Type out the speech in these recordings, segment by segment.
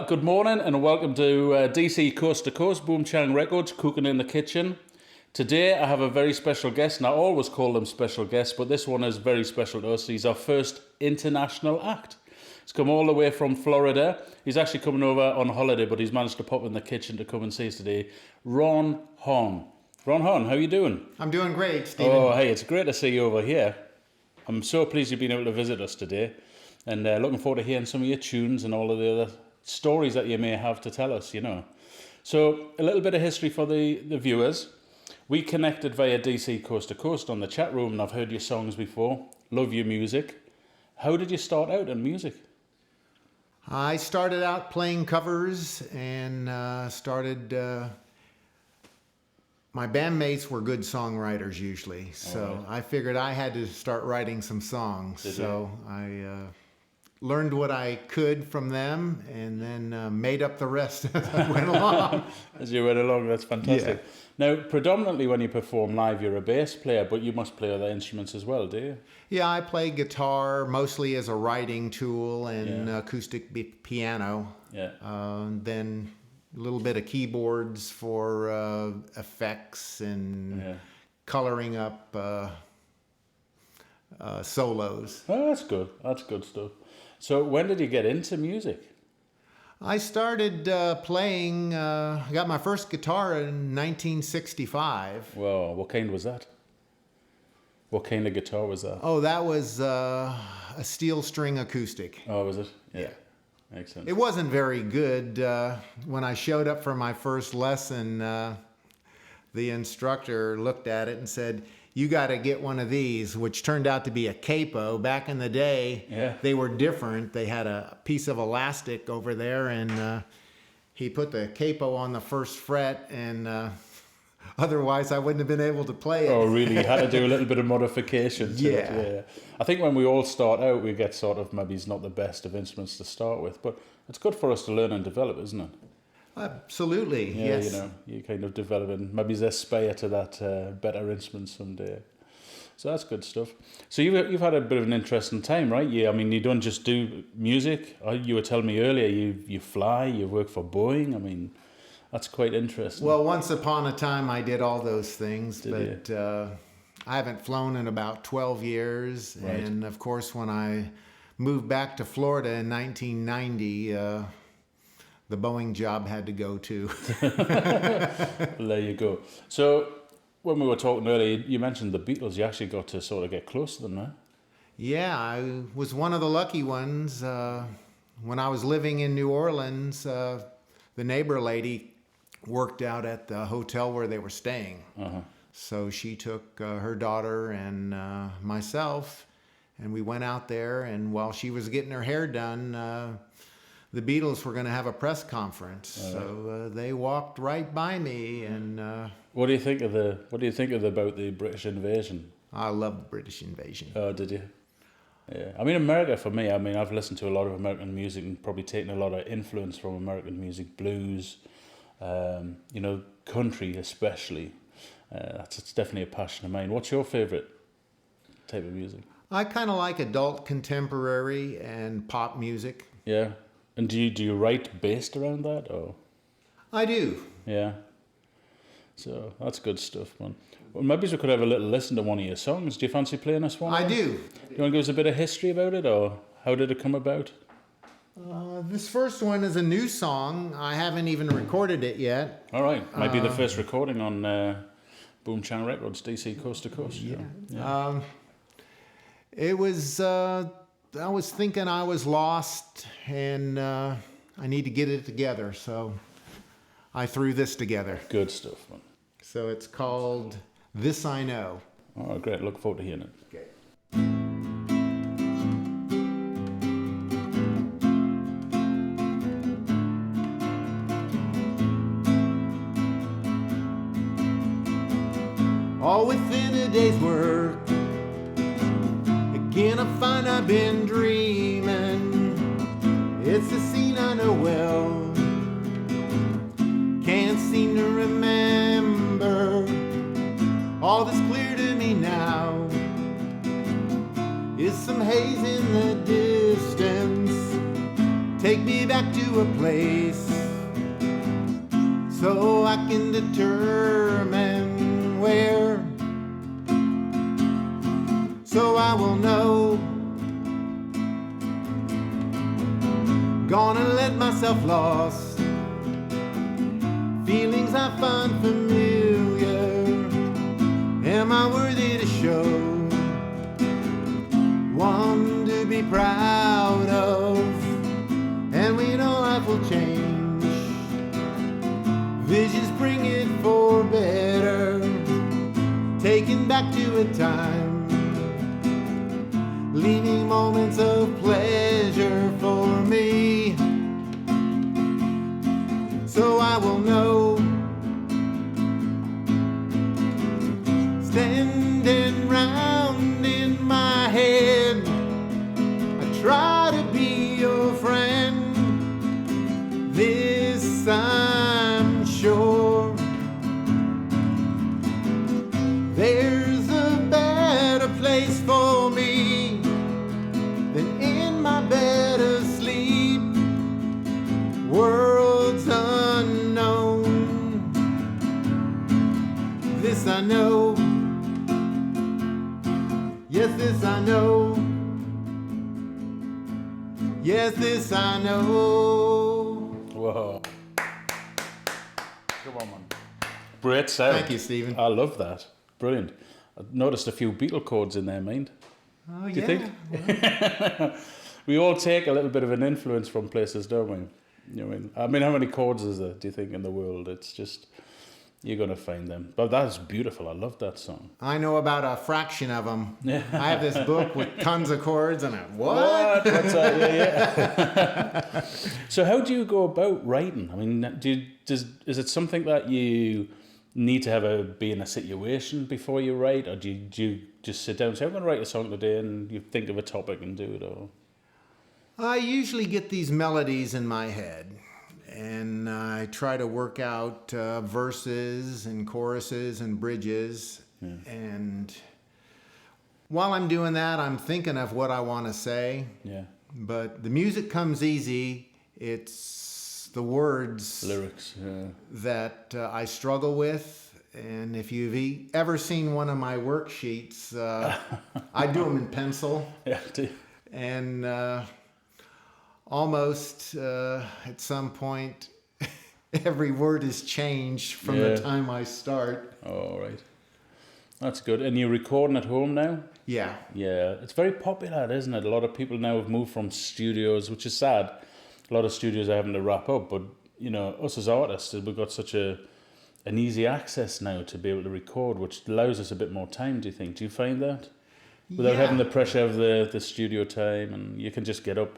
Good morning and welcome to DC Coast to Coast, Boom Chang Records, Cooking in the Kitchen. Today I have a very special guest, and I always call them special guests, but this one is very special to us. He's our first international act. He's come all the way from Florida. He's actually coming over on holiday, but he's managed to pop in the kitchen to come and see us today. Ron Hahn. Ron Hahn, how you doing? I'm doing great, Stephen. Oh, hey, it's great to see you over here. I'm so pleased you've been able to visit us today, and looking forward to hearing some of your tunes and all of the other stories that you may have to tell us, you know. So, a little bit of history for the viewers. We connected via DC Coast to Coast on the chat room, and I've heard your songs before. Love your music. How did you start out in music? I started out playing covers and my bandmates were good songwriters usually, so I figured I had to start writing some songs. I learned what I could from them and then made up the rest as I went along. As you went along, that's fantastic. Yeah. Now, predominantly when you perform live, you're a bass player, but you must play other instruments as well, do you? Yeah, I play guitar mostly as a writing tool and acoustic piano. Yeah. Then a little bit of keyboards for effects and coloring up solos. Oh, that's good. That's good stuff. So when did you get into music? I started playing, I got my first guitar in 1965. Well, what kind was that? What kind of guitar was that? Oh, that was a steel string acoustic. Oh, was it? Yeah. Excellent. It wasn't very good. When I showed up for my first lesson, the instructor looked at it and said, "You got to get one of these," which turned out to be a capo. Back in the day, they were different. They had a piece of elastic over there, and he put the capo on the first fret, and otherwise I wouldn't have been able to play it. Oh, really? You had to do a little bit of modification to it. Yeah. I think when we all start out, we get sort of, maybe it's not the best of instruments to start with, but it's good for us to learn and develop, isn't it? Absolutely, yeah, yes. You know, you kind of developing, maybe there's aspire to that better instrument someday. So that's good stuff. So you've had a bit of an interesting time, right? Yeah, I mean, you don't just do music. You were telling me earlier you fly, you work for Boeing. I mean, that's quite interesting. Well, once upon a time I did all those things, but I haven't flown in about 12 years. Right. And of course, when I moved back to Florida in 1990, the Boeing job had to go too. Well, there you go. So when we were talking earlier, you mentioned the Beatles. You actually got to sort of get close to them, right? Yeah, I was one of the lucky ones. When I was living in New Orleans, the neighbor lady worked out at the hotel where they were staying. Uh-huh. So she took her daughter and myself, and we went out there, and while she was getting her hair done, the Beatles were going to have a press conference, so they walked right by me. And what do you think about the British invasion? I love the British invasion. Oh, did you? Yeah. I mean, America for me. I mean, I've listened to a lot of American music and probably taken a lot of influence from American music, blues, you know, country especially. It's definitely a passion of mine. What's your favorite type of music? I kind of like adult contemporary and pop music. Yeah. And do you write based around that, or? I do. Yeah. So that's good stuff, man. Well, maybe we could have a little listen to one of your songs. Do you fancy playing us one? I do. Do you want to give us a bit of history about it, or how did it come about? This first one is a new song. I haven't even recorded it yet. All right. Might be the first recording on Boom Chang Records, DC Coast to Coast. Yeah. It was... I was thinking I was lost and I need to get it together, so I threw this together. Good stuff, man. So it's called This I Know. Oh, great. Look forward to hearing it. Okay. All within a day's work. Again, I find I've been dreaming. It's a scene I know well. Can't seem to remember all that's clear to me now. Is some haze in the distance, Take me back to a place so I can determine where, so I will know. Gonna let myself lost, feelings I find familiar. Am I worthy to show, one to be proud of? And we know life will change, visions bring it for better. Taken back to a time, leaving moments of pleasure for me. So I will know, standing round in my head, I try to be your friend. This I'm sure, there's a better place for me than in my bed asleep, worlds unknown. This I know, yes, this I know, yes, this I know. Whoa. Come on, man. Great sound. Thank you, Stephen. I love that. Brilliant. I noticed a few Beatle chords in there, mind. Oh, Do you think? We all take a little bit of an influence from places, don't we? You know what I mean, how many chords is there, do you think, in the world? It's just, you're going to find them. But that's beautiful. I love that song. I know about a fraction of them. I have this book with tons of chords, and what? What's that? Yeah. So how do you go about writing? I mean, is it something that you need to be in a situation before you write, or do you just sit down and say, I'm going to write a song today, and you think of a topic and do it? Or I usually get these melodies in my head, and I try to work out verses and choruses and bridges. Yeah. And while I'm doing that, I'm thinking of what I want to say. Yeah. But the music comes easy. It's the words, lyrics, that I struggle with. And if you've ever seen one of my worksheets, I do them in pencil. Yeah. And almost at some point, every word is changed from the time I start. Oh, right. That's good. And you're recording at home now? Yeah. Yeah. It's very popular, isn't it? A lot of people now have moved from studios, which is sad. A lot of studios are having to wrap up, but you know, us as artists, we've got such an easy access now to be able to record, which allows us a bit more time, do you think? Do you find that? Without having the pressure of the studio time, and you can just get up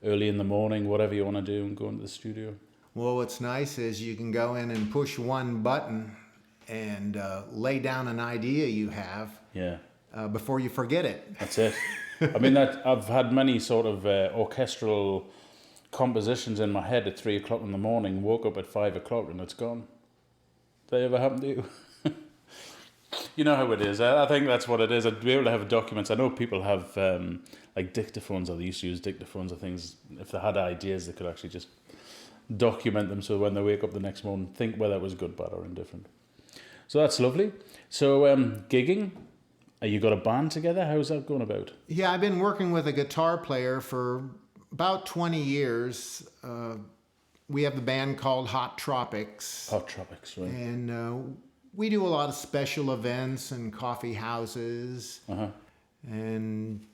early in the morning, whatever you want to do, and go into the studio. Well, what's nice is you can go in and push one button and lay down an idea you have before you forget it. That's it. I mean, I've had many sort of orchestral compositions in my head at 3 o'clock in the morning, woke up at 5 o'clock and it's gone. Did that ever happen to you? You know how it is. I think that's what it is. I'd be able to have documents. I know people have like dictaphones, or they used to use dictaphones or things. If they had ideas, they could actually just document them, so when they wake up the next morning, think whether it was good, bad, or indifferent. So that's lovely. So gigging, you got a band together? How's that going about? Yeah, I've been working with a guitar player for about 20 years. We have the band called Hot Tropics. Hot Tropics, right. And we do a lot of special events and coffee houses. And,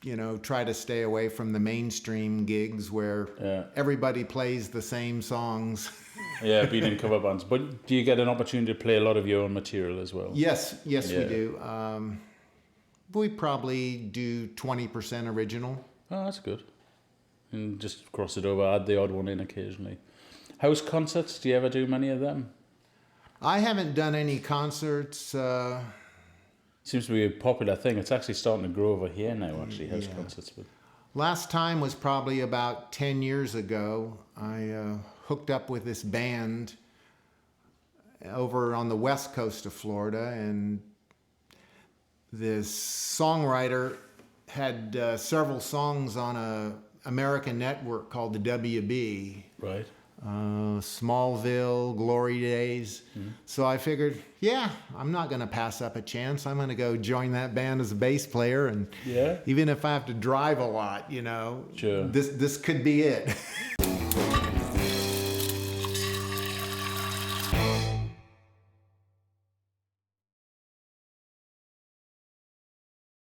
you know, try to stay away from the mainstream gigs where everybody plays the same songs. Yeah, being in cover bands. But do you get an opportunity to play a lot of your own material as well? Yes, we do. We probably do 20% original. Oh, that's good. And just cross it over, add the odd one in occasionally. House concerts, do you ever do many of them? I haven't done any concerts. Seems to be a popular thing. It's actually starting to grow over here now, actually, house concerts. But last time was probably about 10 years ago. I hooked up with this band over on the west coast of Florida, and this songwriter had several songs on American network called the WB. Right. Smallville, Glory Days. So I figured, yeah, I'm not going to pass up a chance. I'm going to go join that band as a bass player, and Yeah. even if I have to drive a lot, you know, Sure. this could be it.